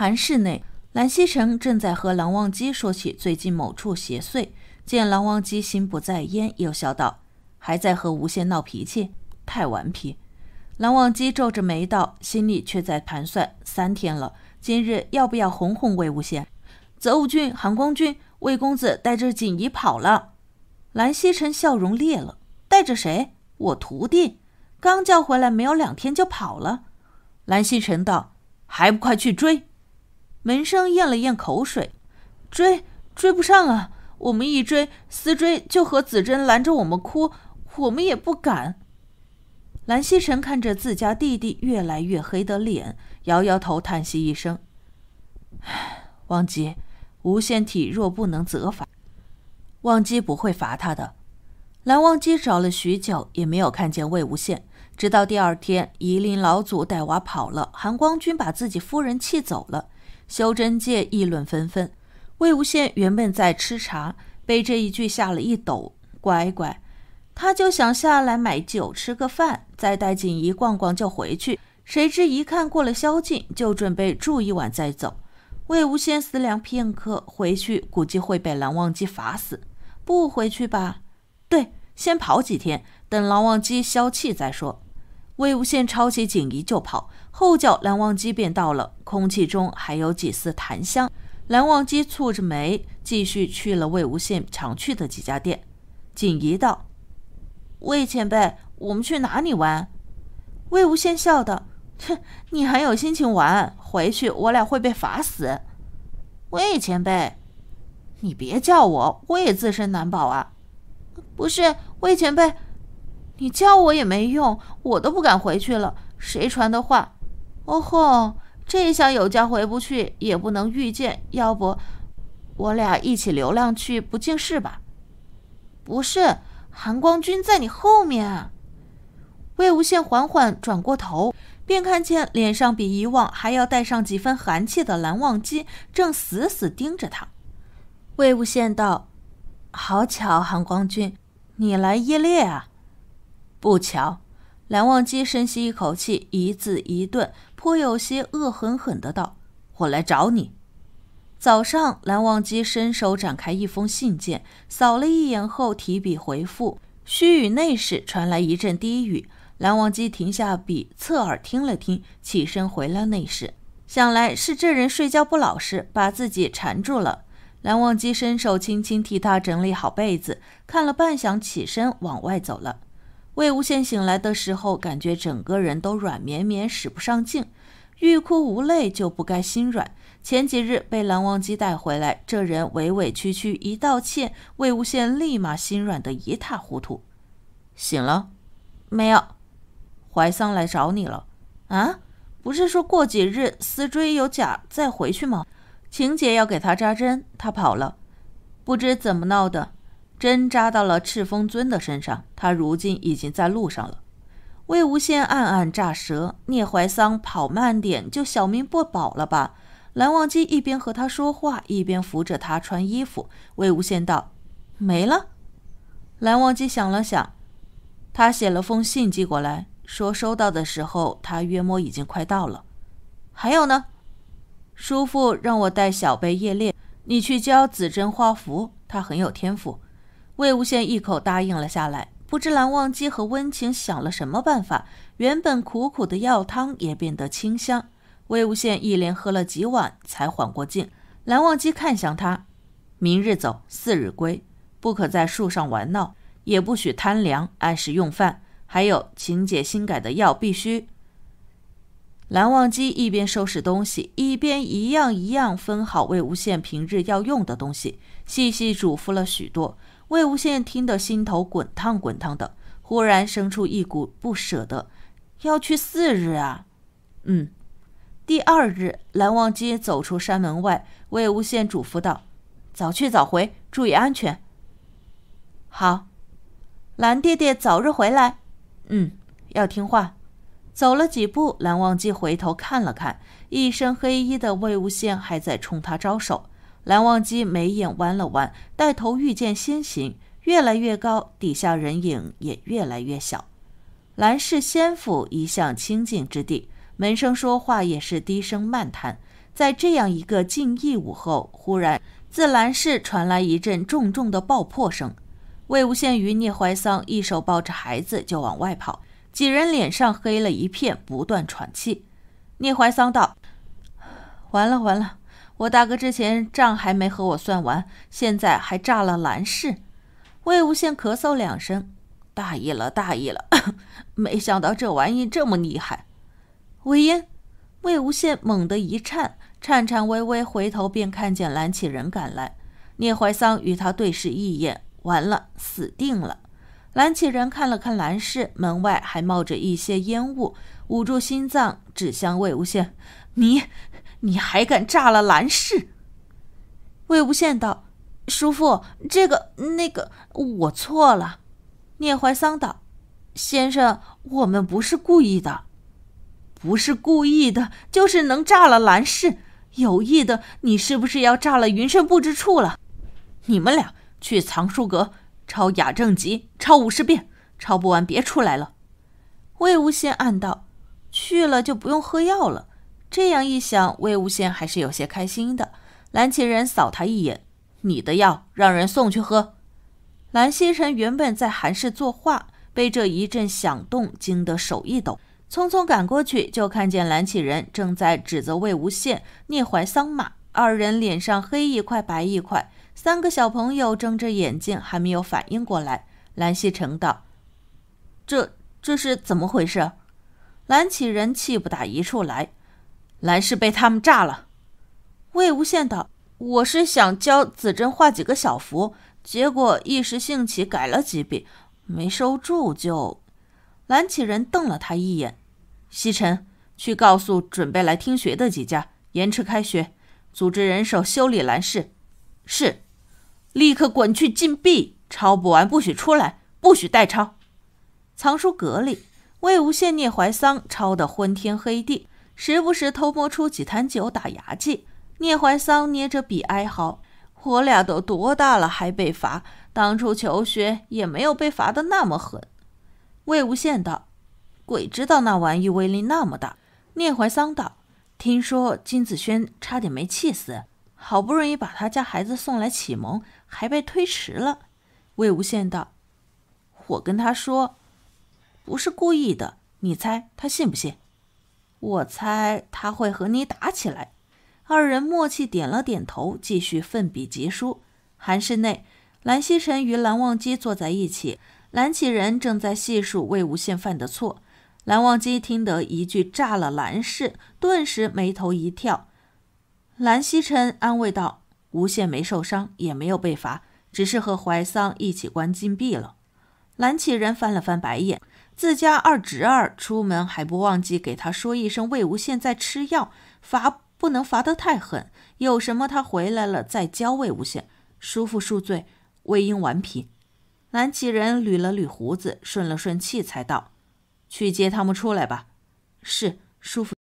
韩室内，蓝曦臣正在和蓝忘机说起最近某处邪祟，见蓝忘机心不在焉，又笑道：“还在和无限闹脾气，太顽皮。”蓝忘机皱着眉道，心里却在盘算：3天了，今日要不要哄哄魏无羡？泽武君、韩光君，魏公子带着锦衣跑了。蓝曦臣笑容裂了：“带着谁？我徒弟，刚叫回来没有2天就跑了。”蓝曦臣道：“还不快去追！”门生咽了咽口水：“追不上啊！我们一追，死追就和子珍拦着我们哭，我们也不敢。”蓝曦臣看着自家弟弟越来越黑的脸，摇摇头，叹息一声：“忘机，无限体弱，不能责罚。忘机不会罚他的。”蓝忘机找了许久，也没有看见魏无羡。直到第2天，夷陵老祖带娃跑了，韩光君把自己夫人气走了，修真界议论纷纷。魏无羡原本在吃茶，被这一句吓了一抖，乖乖，他就想下来买酒吃个饭，再带锦衣逛逛就回去。谁知一看过了宵禁，就准备住一晚再走。魏无羡思量片刻，回去估计会被蓝忘机罚死，不回去吧？对，先跑几天，等蓝忘机消气再说。魏无羡抄起锦衣就跑，后脚蓝忘机便到了，空气中还有几丝檀香。蓝忘机蹙着眉，继续去了魏无羡常去的几家店。锦衣道：“魏前辈，我们去哪里玩？”魏无羡笑道：“哼，你还有心情玩？回去我俩会被罚死。”魏前辈，你别叫我，我也自身难保啊。不是，魏前辈，你叫我也没用，我都不敢回去了。谁传的话？哦吼，这下有家回不去，也不能遇见，要不我俩一起流浪去，不尽事吧？不是，韩光君在你后面啊。魏无羡缓缓转过头，便看见脸上比以往还要带上几分寒气的蓝忘机正死死盯着他。魏无羡道：“好巧，韩光君，你来夜猎啊？”不巧。蓝忘机深吸一口气，一字一顿，颇有些恶狠狠的道：“我来找你。”早上，蓝忘机伸手展开一封信件，扫了一眼后提笔回复，须臾内室传来一阵低语。蓝忘机停下笔，侧耳听了听，起身回了内室。想来是这人睡觉不老实，把自己缠住了。蓝忘机伸手轻轻替他整理好被子，看了半晌，起身往外走了。魏无羡醒来的时候，感觉整个人都软绵绵，使不上劲。欲哭无泪就不该心软。前几日被蓝忘机带回来，这人委委屈屈一道歉，魏无羡立马心软得一塌糊涂。醒了？没有。怀桑来找你了。啊？不是说过几日思追有假再回去吗？晴姐要给他扎针，他跑了，不知怎么闹的，针扎到了赤峰尊的身上，他如今已经在路上了。魏无羡暗暗乍舌，聂怀桑跑慢点，就小命不保了吧？蓝忘机一边和他说话，一边扶着他穿衣服。魏无羡道：“没了。”蓝忘机想了想，他写了封信寄过来，说收到的时候他约摸已经快到了。还有呢？叔父让我带小辈夜猎，你去教紫针花符，他很有天赋。魏无羡一口答应了下来。不知蓝忘机和温情想了什么办法，原本苦苦的药汤也变得清香。魏无羡一连喝了几碗才缓过劲。蓝忘机看向他：“明日走，4日归，不可在树上玩闹，也不许贪凉，按时用饭，还有晴姐新改的药必须。”蓝忘机一边收拾东西，一边一样一样分好魏无羡平日要用的东西，细细嘱咐了许多。魏无羡听得心头滚烫滚烫的，忽然生出一股不舍得。要去4日啊？第2日，蓝忘机走出山门外，魏无羡嘱咐道：“早去早回，注意安全。”好。蓝爹爹早日回来。要听话。走了几步，蓝忘机回头看了看，一身黑衣的魏无羡还在冲他招手。蓝忘机眉眼弯了弯，带头遇见先行，越来越高，底下人影也越来越小。蓝氏仙府一向清静之地，门生说话也是低声慢谈，在这样一个静谧午后，忽然自兰室传来一阵重重的爆破声。魏无羡与聂怀桑一手抱着孩子就往外跑，几人脸上黑了一片，不断喘气。聂怀桑道：完了完了，我大哥之前账还没和我算完，现在还炸了兰室。魏无羡咳嗽2声，大意了大意了，没想到这玩意这么厉害。魏婴，魏无羡猛地一颤，颤颤巍巍回头便看见蓝启仁赶来。聂怀桑与他对视一眼，完了，死定了。蓝启仁看了看兰室，门外还冒着一些烟雾，捂住心脏，指向魏无羡：你还敢炸了兰室？魏无羡道：叔父，那个，我错了。聂怀桑道：先生，我们不是故意的。不是故意的，就是能炸了兰室。有意的，你是不是要炸了云深不知处了？你们俩去藏书阁抄雅正集，抄50遍，抄不完别出来了。魏无羡暗道：去了就不用喝药了。这样一想，魏无羡还是有些开心的。蓝启仁扫他一眼：你的药让人送去喝。蓝曦臣原本在韩室作画，被这一阵响动惊得手一抖，匆匆赶过去，就看见蓝启仁正在指责魏无羡、聂怀桑骂，二人脸上黑一块白一块。3个小朋友睁着眼睛，还没有反应过来。蓝曦臣道：这是怎么回事？蓝启仁气不打一处来：兰室被他们炸了。魏无羡道：我是想教子珍画几个小符，结果一时兴起改了几笔，没收住就……蓝启仁瞪了他一眼：曦臣，去告诉准备来听学的几家，延迟开学，组织人手修理兰室。是。立刻滚去禁闭，抄不完不许出来，不许代抄。藏书阁里，魏无羡、聂怀桑抄得昏天黑地，时不时偷摸出几坛酒打牙祭。聂怀桑捏着笔哀嚎：我俩都多大了还被罚，当初求学也没有被罚得那么狠。魏无羡道：鬼知道那玩意威力那么大。聂怀桑道：听说金子轩差点没气死，好不容易把他家孩子送来启蒙，还被推迟了。魏无羡道：我跟他说不是故意的，你猜他信不信？我猜他会和你打起来。二人默契点了点头，继续奋笔疾书。韩室内，蓝曦臣与蓝忘机坐在一起，蓝启仁正在细数魏无羡犯的错。蓝忘机听得一句炸了兰室，顿时眉头一跳。蓝曦臣安慰道：无羡没受伤，也没有被罚，只是和怀桑一起关禁闭了。蓝启仁翻了翻白眼，自家二侄儿出门还不忘记给他说一声魏无羡在吃药，罚不能罚得太狠，有什么他回来了再教魏无羡。叔父恕罪，魏婴顽皮。蓝启仁捋了捋胡子，顺了顺气才道：去接他们出来吧。是，叔父。